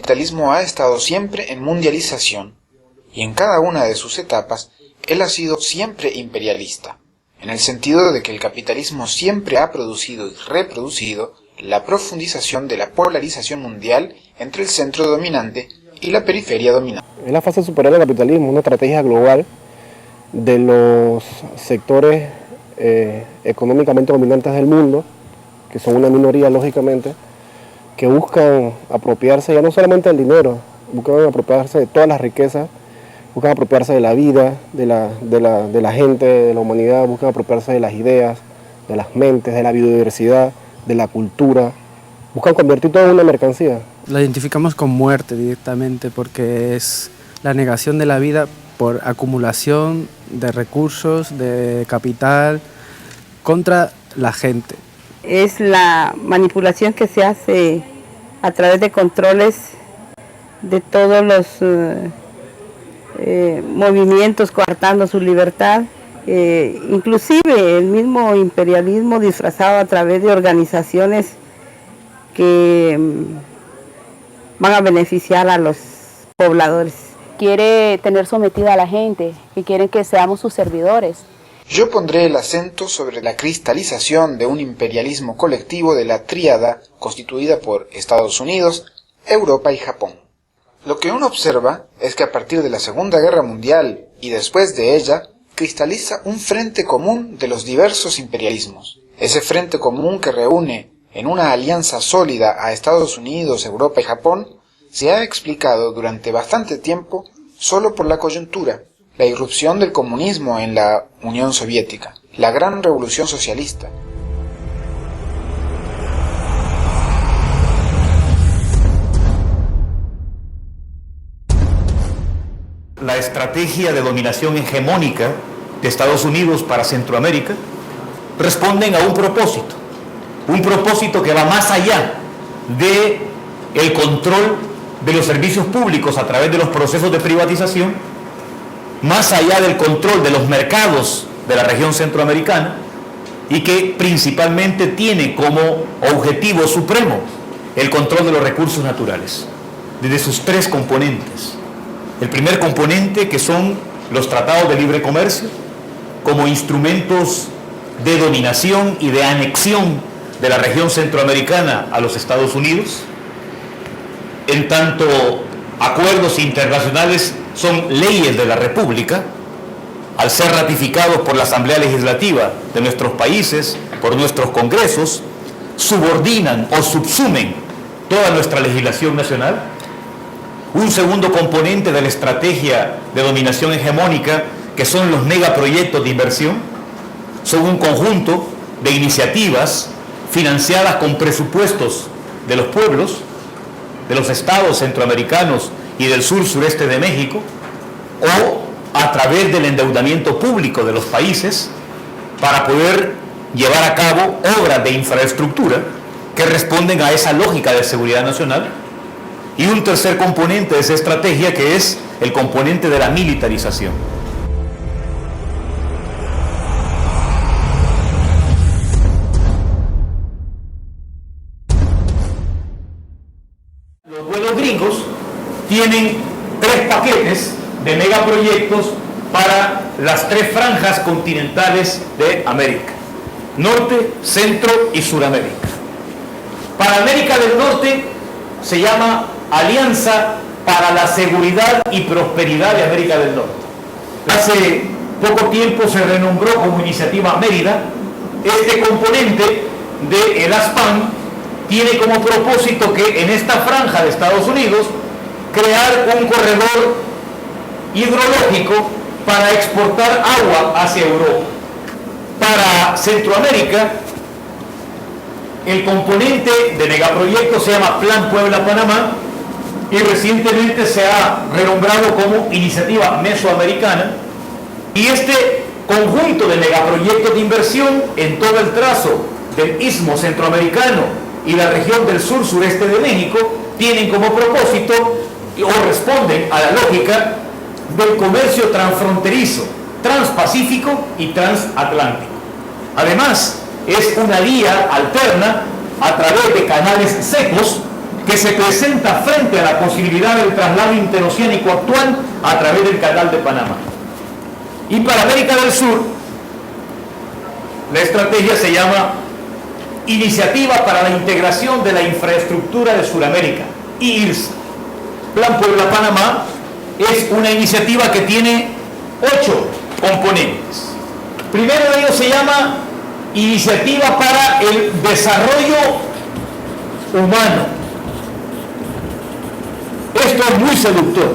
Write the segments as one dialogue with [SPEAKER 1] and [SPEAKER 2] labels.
[SPEAKER 1] capitalismo ha estado siempre en mundialización, y en cada una de sus etapas, él ha sido siempre imperialista, en el sentido de que el capitalismo siempre ha producido y reproducido la profundización de la polarización mundial entre el centro dominante y la periferia dominante.
[SPEAKER 2] Es la fase superior del capitalismo, una estrategia global de los sectores económicamente dominantes del mundo, que son una minoría lógicamente, que buscan apropiarse ya no solamente del dinero, buscan apropiarse de todas las riquezas, buscan apropiarse de la vida, de la gente, de la humanidad, buscan apropiarse de las ideas, de las mentes, de la biodiversidad, de la cultura, buscan convertir todo en una mercancía.
[SPEAKER 3] La identificamos con muerte directamente porque es la negación de la vida por acumulación de recursos, de capital, contra la gente.
[SPEAKER 4] Es la manipulación que se hace a través de controles de todos los movimientos coartando su libertad, inclusive el mismo imperialismo disfrazado a través de organizaciones que van a beneficiar a los pobladores.
[SPEAKER 5] Quiere tener sometida a la gente, que quieren que seamos sus servidores.
[SPEAKER 1] Yo pondré el acento sobre la cristalización de un imperialismo colectivo de la tríada constituida por Estados Unidos, Europa y Japón. Lo que uno observa es que a partir de la Segunda Guerra Mundial y después de ella, cristaliza un frente común de los diversos imperialismos. Ese frente común que reúne en una alianza sólida a Estados Unidos, Europa y Japón, se ha explicado durante bastante tiempo solo por la coyuntura, la irrupción del comunismo en la Unión Soviética, la gran revolución socialista.
[SPEAKER 6] La estrategia de dominación hegemónica de Estados Unidos para Centroamérica responden a un propósito que va más allá de el control de los servicios públicos a través de los procesos de privatización, más allá del control de los mercados de la región centroamericana, y que principalmente tiene como objetivo supremo el control de los recursos naturales, desde sus tres componentes. El primer componente, que son los tratados de libre comercio, como instrumentos de dominación y de anexión de la región centroamericana a los Estados Unidos. En tanto, acuerdos internacionales son leyes de la República, al ser ratificados por la Asamblea Legislativa de nuestros países, por nuestros congresos, subordinan o subsumen toda nuestra legislación nacional. Un segundo componente de la estrategia de dominación hegemónica, que son los megaproyectos de inversión, son un conjunto de iniciativas financiadas con presupuestos de los pueblos, de los estados centroamericanos y del sur-sureste de México, o a través del endeudamiento público de los países, para poder llevar a cabo obras de infraestructura que responden a esa lógica de seguridad nacional. Y un tercer componente de esa estrategia, que es el componente de la militarización. Los buenos gringos tienen 3 paquetes de megaproyectos para las 3 franjas continentales de América: Norte, Centro y Suramérica. Para América del Norte se llama Alianza para la Seguridad y Prosperidad de América del Norte. Hace poco tiempo se renombró como Iniciativa Mérida. Este componente del ASPAN tiene como propósito que en esta franja de Estados Unidos crear un corredor hidrológico para exportar agua hacia Europa. Para Centroamérica, el componente de megaproyecto se llama Plan Puebla-Panamá, y recientemente se ha renombrado como Iniciativa Mesoamericana, y este conjunto de megaproyectos de inversión en todo el trazo del Istmo Centroamericano y la región del sur-sureste de México tienen como propósito o responden a la lógica del comercio transfronterizo, transpacífico y transatlántico. Además, es una vía alterna a través de canales secos que se presenta frente a la posibilidad del traslado interoceánico actual a través del Canal de Panamá. Y para América del Sur, la estrategia se llama Iniciativa para la Integración de la Infraestructura de Sudamérica, IIRSA. Plan Puebla-Panamá es una iniciativa que tiene 8 componentes. Primero de ellos se llama Iniciativa para el Desarrollo Humano. Esto es muy seductor.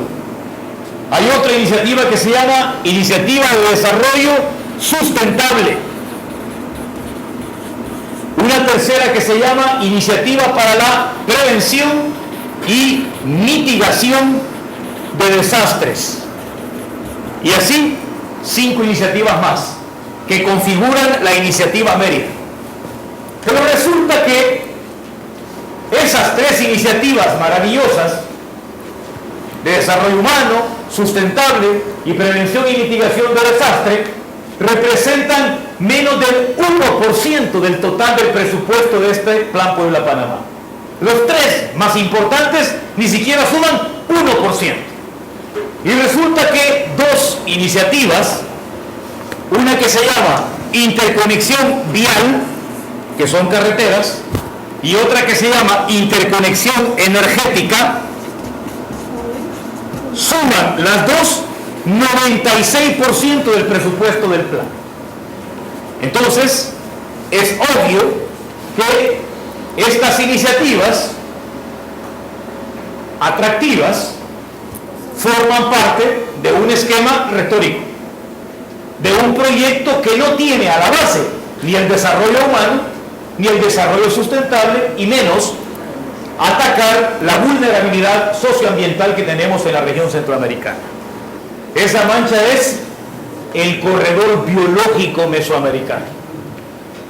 [SPEAKER 6] Hay otra iniciativa que se llama Iniciativa de Desarrollo Sustentable. Una tercera que se llama Iniciativa para la Prevención y Mitigación de Desastres. Y así, 5 iniciativas más que configuran la Iniciativa Mérida. Pero resulta que esas 3 iniciativas maravillosas de desarrollo humano, sustentable y prevención y mitigación de desastre representan menos del 1% del total del presupuesto de este Plan Puebla-Panamá. Los 3 más importantes ni siquiera suman 1%. Y resulta que 2 iniciativas, una que se llama Interconexión Vial, que son carreteras, y otra que se llama Interconexión Energética, suman las dos 96% del presupuesto del plan. Entonces, es obvio que estas iniciativas atractivas forman parte de un esquema retórico, de un proyecto que no tiene a la base ni el desarrollo humano, ni el desarrollo sustentable, y menos atacar la vulnerabilidad socioambiental que tenemos en la región centroamericana. Esa mancha es el corredor biológico mesoamericano.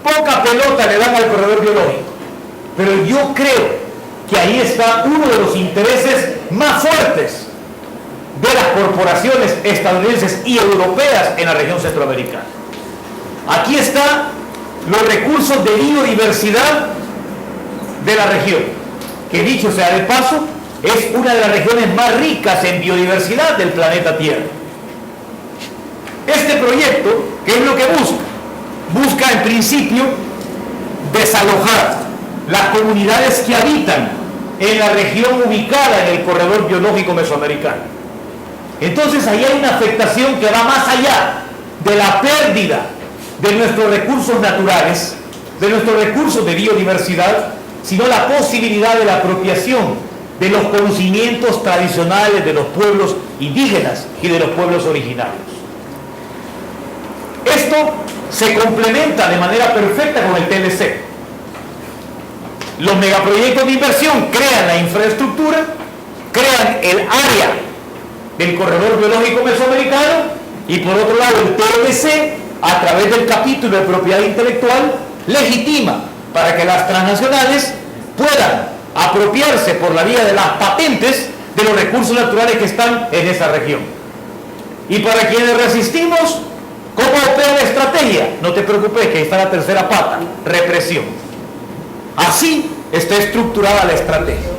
[SPEAKER 6] Poca pelota le dan al corredor biológico, pero yo creo que ahí está uno de los intereses más fuertes de las corporaciones estadounidenses y europeas en la región centroamericana. Aquí están los recursos de biodiversidad de la región, que dicho sea de paso, es una de las regiones más ricas en biodiversidad del planeta Tierra. Este proyecto, ¿qué es lo que busca? Busca en principio desalojar las comunidades que habitan en la región ubicada en el corredor biológico mesoamericano. Entonces ahí hay una afectación que va más allá de la pérdida de nuestros recursos naturales, de nuestros recursos de biodiversidad, sino la posibilidad de la apropiación de los conocimientos tradicionales de los pueblos indígenas y de los pueblos originarios. Esto se complementa de manera perfecta con el TLC. Los megaproyectos de inversión crean la infraestructura, crean el área del corredor biológico mesoamericano, y por otro lado el TLC, a través del capítulo de propiedad intelectual, legitima para que las transnacionales puedan apropiarse por la vía de las patentes de los recursos naturales que están en esa región. Y para quienes resistimos, ¿cómo opera la estrategia? No te preocupes, que ahí está la tercera pata: represión. Así está estructurada la estrategia.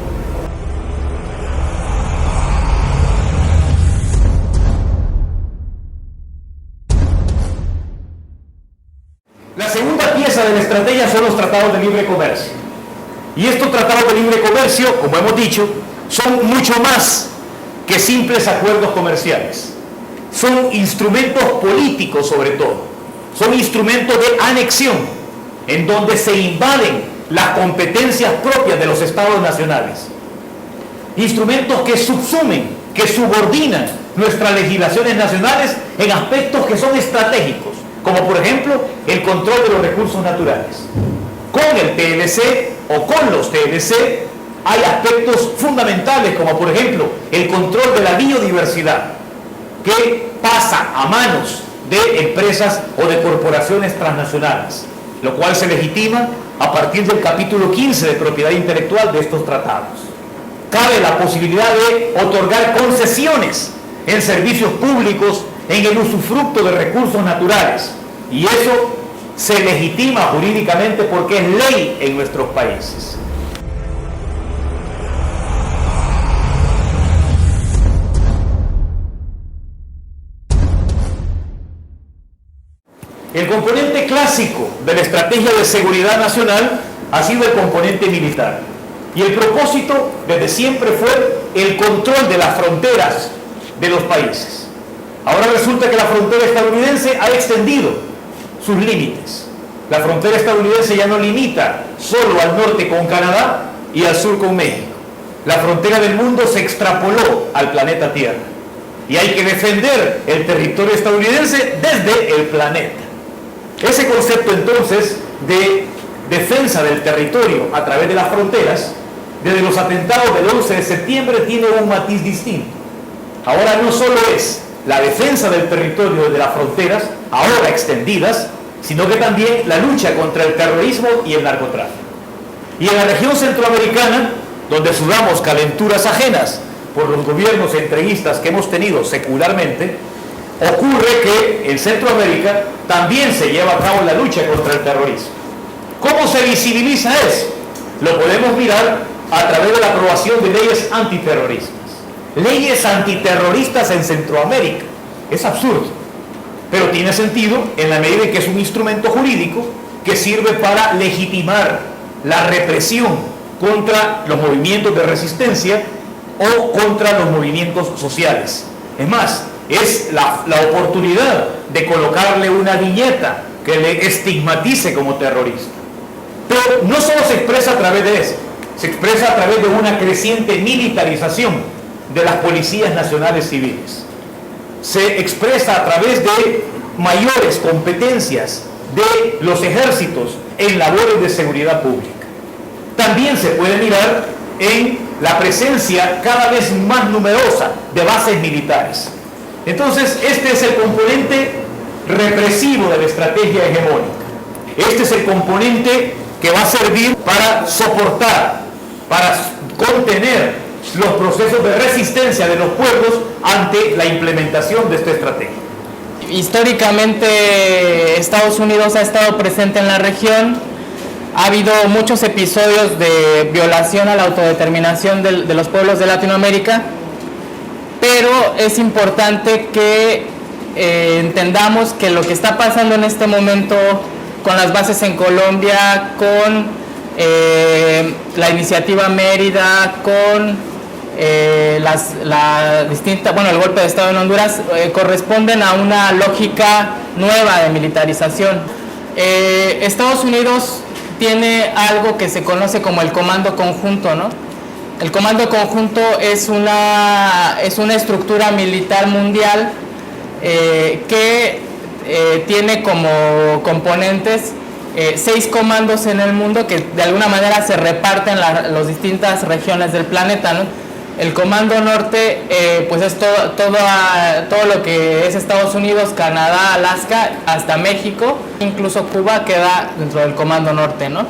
[SPEAKER 6] La segunda pieza de la estrategia son los tratados de libre comercio. Y estos tratados de libre comercio, como hemos dicho, son mucho más que simples acuerdos comerciales. Son instrumentos políticos sobre todo. Son instrumentos de anexión, en donde se invaden las competencias propias de los estados nacionales. Instrumentos que subsumen, que subordinan nuestras legislaciones nacionales en aspectos que son estratégicos, como por ejemplo el control de los recursos naturales. Con el TLC o con los TLC hay aspectos fundamentales, como por ejemplo el control de la biodiversidad, que pasa a manos de empresas o de corporaciones transnacionales, lo cual se legitima a partir del capítulo 15 de propiedad intelectual de estos tratados. Cabe la posibilidad de otorgar concesiones en servicios públicos, en el usufructo de recursos naturales, y eso se legitima jurídicamente porque es ley en nuestros países. El componente clásico de la estrategia de seguridad nacional ha sido el componente militar. Y el propósito desde siempre fue el control de las fronteras de los países. Ahora resulta que la frontera estadounidense ha extendido sus límites. La frontera estadounidense ya no limita solo al norte con Canadá y al sur con México. La frontera del mundo se extrapoló al planeta Tierra. Y hay que defender el territorio estadounidense desde el planeta. Ese concepto entonces de defensa del territorio a través de las fronteras, desde los atentados del 11 de septiembre, tiene un matiz distinto. Ahora no solo es la defensa del territorio desde las fronteras, ahora extendidas, sino que también la lucha contra el terrorismo y el narcotráfico. Y en la región centroamericana, donde sudamos calenturas ajenas por los gobiernos entreguistas que hemos tenido secularmente, ocurre que en Centroamérica también se lleva a cabo la lucha contra el terrorismo. ¿Cómo se visibiliza eso? Lo podemos mirar a través de la aprobación de leyes antiterroristas. Leyes antiterroristas en Centroamérica. Es absurdo, pero tiene sentido en la medida en que es un instrumento jurídico que sirve para legitimar la represión contra los movimientos de resistencia o contra los movimientos sociales. Es más, es la oportunidad de colocarle una viñeta que le estigmatice como terrorista. Pero no solo se expresa a través de eso, se expresa a través de una creciente militarización de las policías nacionales civiles. Se expresa a través de mayores competencias de los ejércitos en labores de seguridad pública. También se puede mirar en la presencia cada vez más numerosa de bases militares. Entonces, este es el componente represivo de la estrategia hegemónica. Este es el componente que va a servir para soportar, para contener los procesos de resistencia de los pueblos ante la implementación de esta estrategia.
[SPEAKER 7] Históricamente, Estados Unidos ha estado presente en la región. Ha habido muchos episodios de violación a la autodeterminación de los pueblos de Latinoamérica, pero es importante que entendamos que lo que está pasando en este momento con las bases en Colombia, con la iniciativa Mérida, con el golpe de Estado en Honduras, corresponden a una lógica nueva de militarización. Estados Unidos tiene algo que se conoce como el Comando Conjunto, ¿no? El Comando Conjunto es una estructura militar mundial que tiene como componentes 6 comandos en el mundo que de alguna manera se reparten en las distintas regiones del planeta, ¿no? El Comando Norte pues es todo lo que es Estados Unidos, Canadá, Alaska, hasta México, incluso Cuba queda dentro del Comando Norte, ¿no?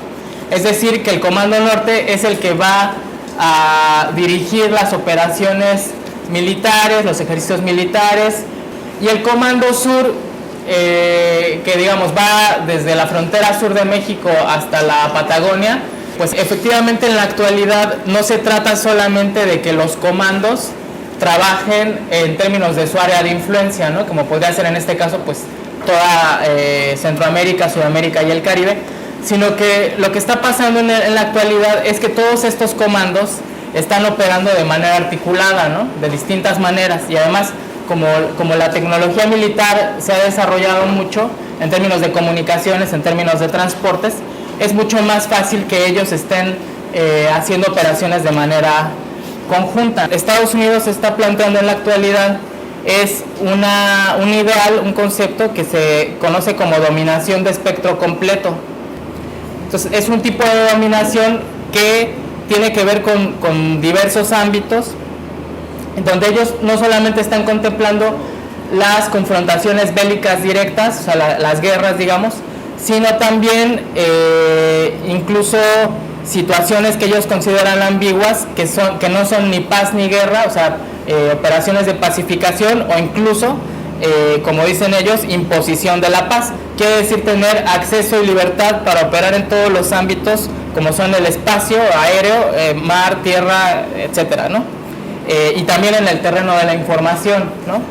[SPEAKER 7] Es decir, que el Comando Norte es el que va a dirigir las operaciones militares, los ejercicios militares, y el Comando Sur, que digamos va desde la frontera sur de México hasta la Patagonia. Pues efectivamente en la actualidad no se trata solamente de que los comandos trabajen en términos de su área de influencia, ¿no? Como podría ser en este caso pues toda Centroamérica, Sudamérica y el Caribe, sino que lo que está pasando en la actualidad es que todos estos comandos están operando de manera articulada, ¿no? De distintas maneras, y además como la tecnología militar se ha desarrollado mucho en términos de comunicaciones, en términos de transportes, es mucho más fácil que ellos estén haciendo operaciones de manera conjunta. Estados Unidos está planteando en la actualidad es un ideal, un concepto que se conoce como dominación de espectro completo. Entonces es un tipo de dominación que tiene que ver con diversos ámbitos, en donde ellos no solamente están contemplando las confrontaciones bélicas directas, o sea, las guerras, digamos, sino también incluso situaciones que ellos consideran ambiguas, que no son ni paz ni guerra, o sea, operaciones de pacificación o incluso, como dicen ellos, imposición de la paz. Quiere decir tener acceso y libertad para operar en todos los ámbitos, como son el espacio aéreo, mar, tierra, etcétera, ¿no? Y también en el terreno de la información, ¿no?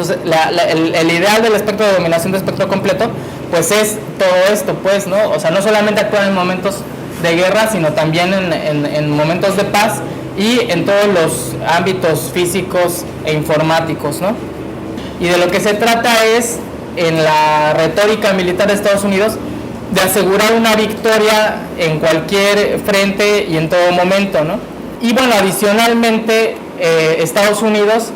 [SPEAKER 7] Entonces, el ideal del espectro de dominación de espectro completo, pues es todo esto, pues, ¿no? O sea, no solamente actuar en momentos de guerra, sino también en momentos de paz y en todos los ámbitos físicos e informáticos, ¿no? Y de lo que se trata es, en la retórica militar de Estados Unidos, de asegurar una victoria en cualquier frente y en todo momento, ¿no? Y bueno, adicionalmente, Estados Unidos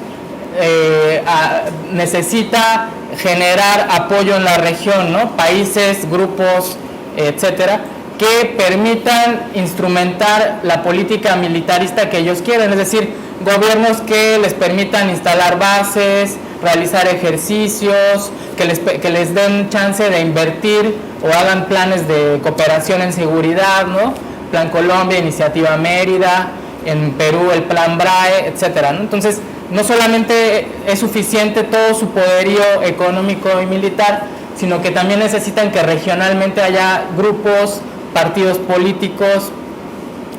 [SPEAKER 7] necesita generar apoyo en la región, ¿no? Países, grupos, etcétera, que permitan instrumentar la política militarista que ellos quieren, es decir, gobiernos que les permitan instalar bases, realizar ejercicios, que les den chance de invertir o hagan planes de cooperación en seguridad, ¿no? Plan Colombia, Iniciativa Mérida, en Perú el Plan BRAE, etcétera, ¿no? Entonces, no solamente es suficiente todo su poderío económico y militar, sino que también necesitan que regionalmente haya grupos, partidos políticos,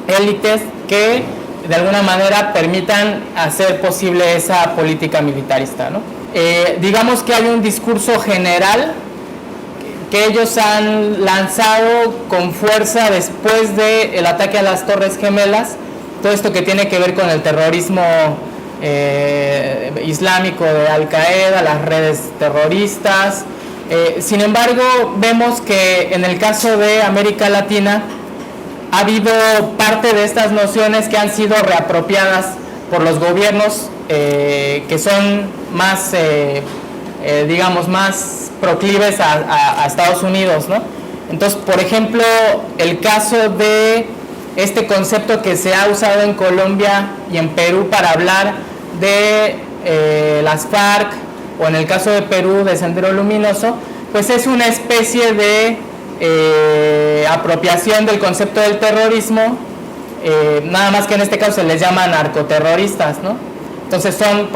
[SPEAKER 7] élites que de alguna manera permitan hacer posible esa política militarista, ¿no? Digamos que hay un discurso general que ellos han lanzado con fuerza después del ataque a las Torres Gemelas, todo esto que tiene que ver con el terrorismo islámico de Al Qaeda, las redes terroristas. Sin embargo, vemos que en el caso de América Latina ha habido parte de estas nociones que han sido reapropiadas por los gobiernos que son más, digamos, más proclives a Estados Unidos, ¿no? Entonces, por ejemplo, el caso de este concepto que se ha usado en Colombia y en Perú para hablar de las FARC, o en el caso de Perú de Sendero Luminoso, pues es una especie de apropiación del concepto del terrorismo, nada más que en este caso se les llama narcoterroristas, ¿no? Entonces son,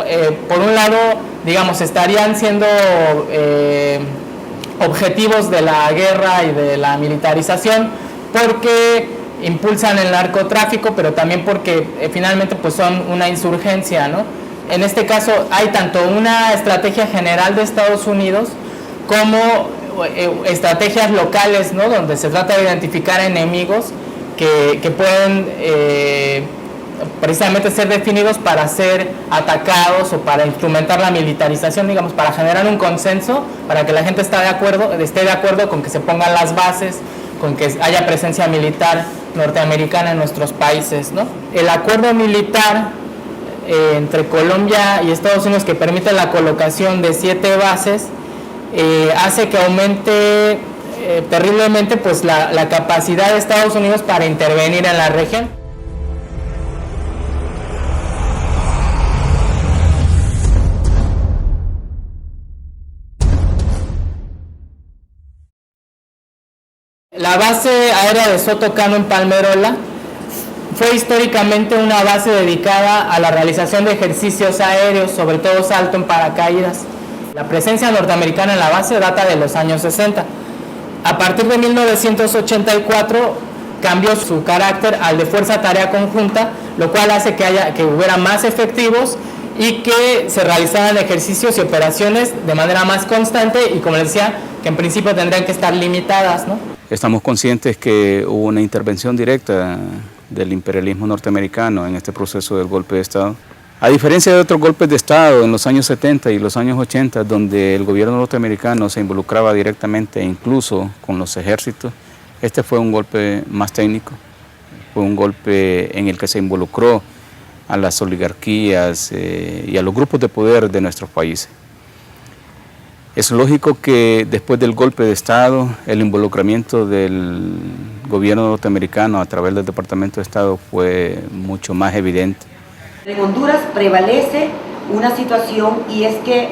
[SPEAKER 7] por un lado, digamos, estarían siendo objetivos de la guerra y de la militarización porque impulsan el narcotráfico, pero también porque finalmente pues son una insurgencia, ¿no? En este caso hay tanto una estrategia general de Estados Unidos como estrategias locales, ¿no? Donde se trata de identificar enemigos que pueden precisamente ser definidos para ser atacados o para instrumentar la militarización, digamos, para generar un consenso, para que la gente esté de acuerdo con que se pongan las bases, con que haya presencia militar norteamericana en nuestros países, ¿no? El acuerdo militar entre Colombia y Estados Unidos, que permite la colocación de 7 bases, hace que aumente terriblemente pues la capacidad de Estados Unidos para intervenir en la región. La base aérea de Soto Cano en Palmerola fue históricamente una base dedicada a la realización de ejercicios aéreos, sobre todo salto en paracaídas. La presencia norteamericana en la base data de los años 60. A partir de 1984 cambió su carácter al de Fuerza Tarea Conjunta, lo cual hace que hubiera más efectivos y que se realizaran ejercicios y operaciones de manera más constante y, como les decía, que en principio tendrían que estar limitadas, ¿no?
[SPEAKER 8] Estamos conscientes que hubo una intervención directa del imperialismo norteamericano en este proceso del golpe de Estado. A diferencia de otros golpes de Estado en los años 70 y los años 80, donde el gobierno norteamericano se involucraba directamente, incluso con los ejércitos, este fue un golpe más técnico, fue un golpe en el que se involucró a las oligarquías y a los grupos de poder de nuestros países. Es lógico que después del golpe de Estado, el involucramiento del gobierno norteamericano a través del Departamento de Estado fue mucho más evidente.
[SPEAKER 9] En Honduras prevalece una situación y es que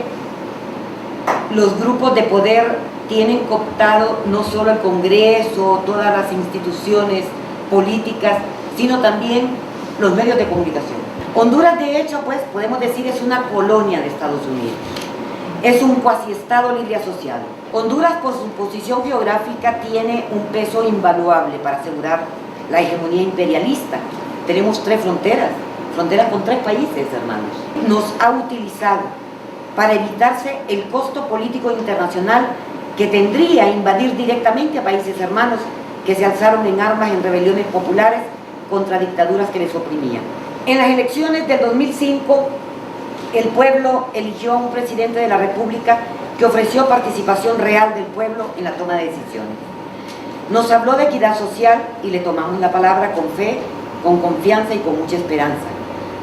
[SPEAKER 9] los grupos de poder tienen cooptado no solo el Congreso, todas las instituciones políticas, sino también los medios de comunicación. Honduras, de hecho, pues podemos decir es una colonia de Estados Unidos. Es un cuasi-estado libre asociado. Honduras, por su posición geográfica, tiene un peso invaluable para asegurar la hegemonía imperialista. Tenemos 3 fronteras con 3 países, hermanos. Nos ha utilizado para evitarse el costo político internacional que tendría invadir directamente a países hermanos que se alzaron en armas en rebeliones populares contra dictaduras que les oprimían. En las elecciones del 2005, el pueblo eligió a un presidente de la República que ofreció participación real del pueblo en la toma de decisiones. Nos habló de equidad social y le tomamos la palabra con fe, con confianza y con mucha esperanza.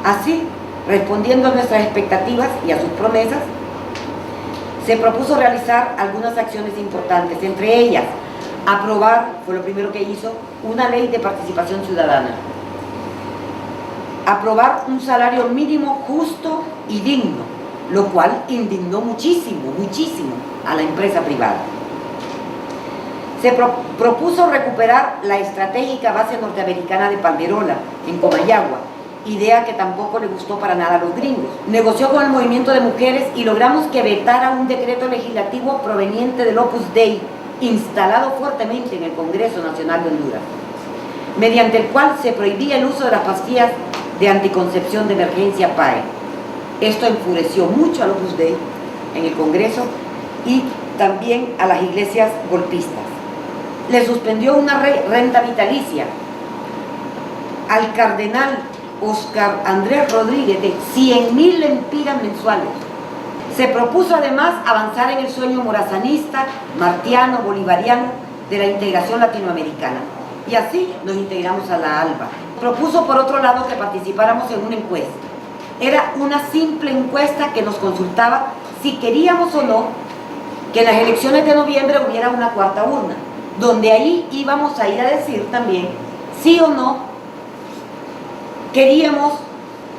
[SPEAKER 9] Así, respondiendo a nuestras expectativas y a sus promesas, se propuso realizar algunas acciones importantes, entre ellas, aprobar, fue lo primero que hizo, una ley de participación ciudadana. Aprobar un salario mínimo justo y digno, lo cual indignó muchísimo, muchísimo a la empresa privada. Se propuso recuperar la estratégica base norteamericana de Palmerola, en Comayagua, idea que tampoco le gustó para nada a los gringos. Negoció con el movimiento de mujeres y logramos que vetara un decreto legislativo proveniente del Opus Dei, instalado fuertemente en el Congreso Nacional de Honduras, mediante el cual se prohibía el uso de las pastillas de anticoncepción de emergencia PAE. Esto enfureció mucho al Opus Dei en el Congreso y también a las iglesias golpistas. Le suspendió una renta vitalicia al cardenal Oscar Andrés Rodríguez de 100.000 lempiras mensuales. Se propuso además avanzar en el sueño morazanista, martiano, bolivariano de la integración latinoamericana. Y así nos integramos a la ALBA. Propuso por otro lado que participáramos en una encuesta. Era una simple encuesta que nos consultaba si queríamos o no que en las elecciones de noviembre hubiera una cuarta urna, donde ahí íbamos a ir a decir también sí o no queríamos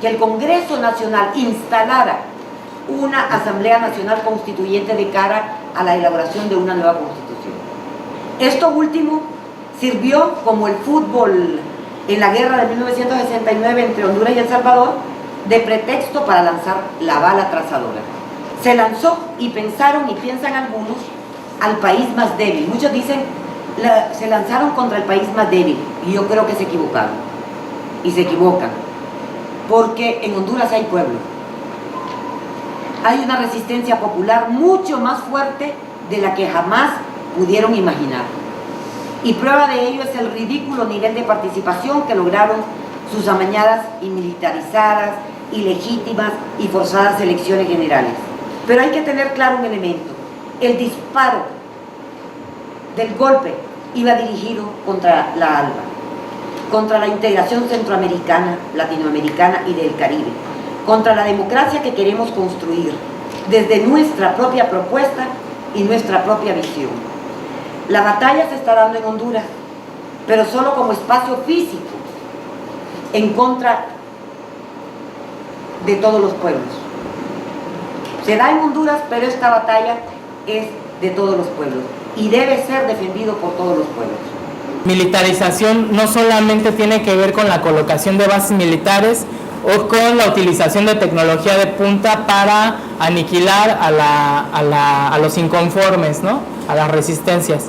[SPEAKER 9] que el Congreso Nacional instalara una Asamblea Nacional Constituyente de cara a la elaboración de una nueva Constitución. Esto último sirvió como el fútbol en la guerra de 1969 entre Honduras y El Salvador de pretexto para lanzar la bala trazadora. Se lanzó y pensaron y piensan algunos al país más débil. Muchos dicen se lanzaron contra el país más débil y yo creo que se equivocaron y se equivocan porque en Honduras hay pueblo. Hay una resistencia popular mucho más fuerte de la que jamás pudieron imaginar. Y prueba de ello es el ridículo nivel de participación que lograron sus amañadas y militarizadas, ilegítimas y forzadas elecciones generales. Pero hay que tener claro un elemento. El disparo del golpe iba dirigido contra la ALBA, contra la integración centroamericana, latinoamericana y del Caribe, contra la democracia que queremos construir desde nuestra propia propuesta y nuestra propia visión. La batalla se está dando en Honduras, pero solo como espacio físico, en contra de todos los pueblos. Se da en Honduras, pero esta batalla es de todos los pueblos y debe ser defendido por todos los pueblos.
[SPEAKER 7] Militarización no solamente tiene que ver con la colocación de bases militares o con la utilización de tecnología de punta para aniquilar a los inconformes, ¿no? A las resistencias,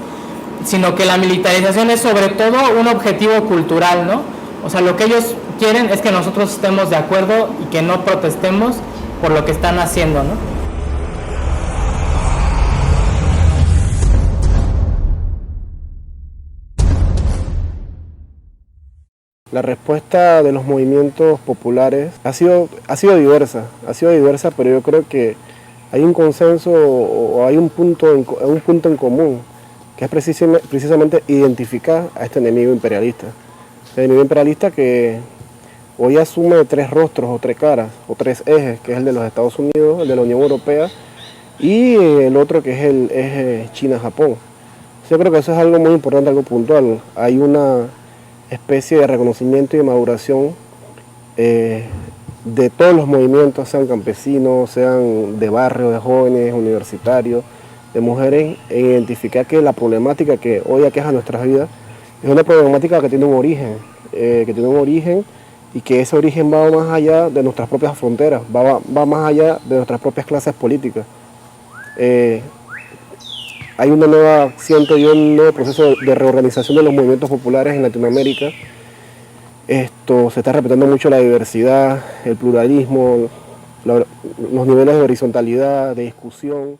[SPEAKER 7] sino que la militarización es sobre todo un objetivo cultural, ¿no? O sea, lo que ellos quieren es que nosotros estemos de acuerdo y que no protestemos por lo que están haciendo, ¿no?
[SPEAKER 2] La respuesta de los movimientos populares ha sido diversa, pero yo creo que hay un consenso o hay un punto en común, que es precisamente identificar a este enemigo imperialista. El enemigo imperialista que hoy asume tres rostros o tres caras o tres ejes, que es el de los Estados Unidos, el de la Unión Europea y el otro que es el eje China-Japón. Yo creo que eso es algo muy importante, algo puntual. Hay una especie de reconocimiento y de maduración de todos los movimientos, sean campesinos, sean de barrio, de jóvenes, universitarios, de mujeres, en identificar que la problemática que hoy aqueja nuestras vidas es una problemática que tiene un origen, y que ese origen va más allá de nuestras propias fronteras, va más allá de nuestras propias clases políticas. Hay un nuevo proceso de reorganización de los movimientos populares en Latinoamérica. Se está respetando mucho la diversidad, el pluralismo, los niveles de horizontalidad, de discusión,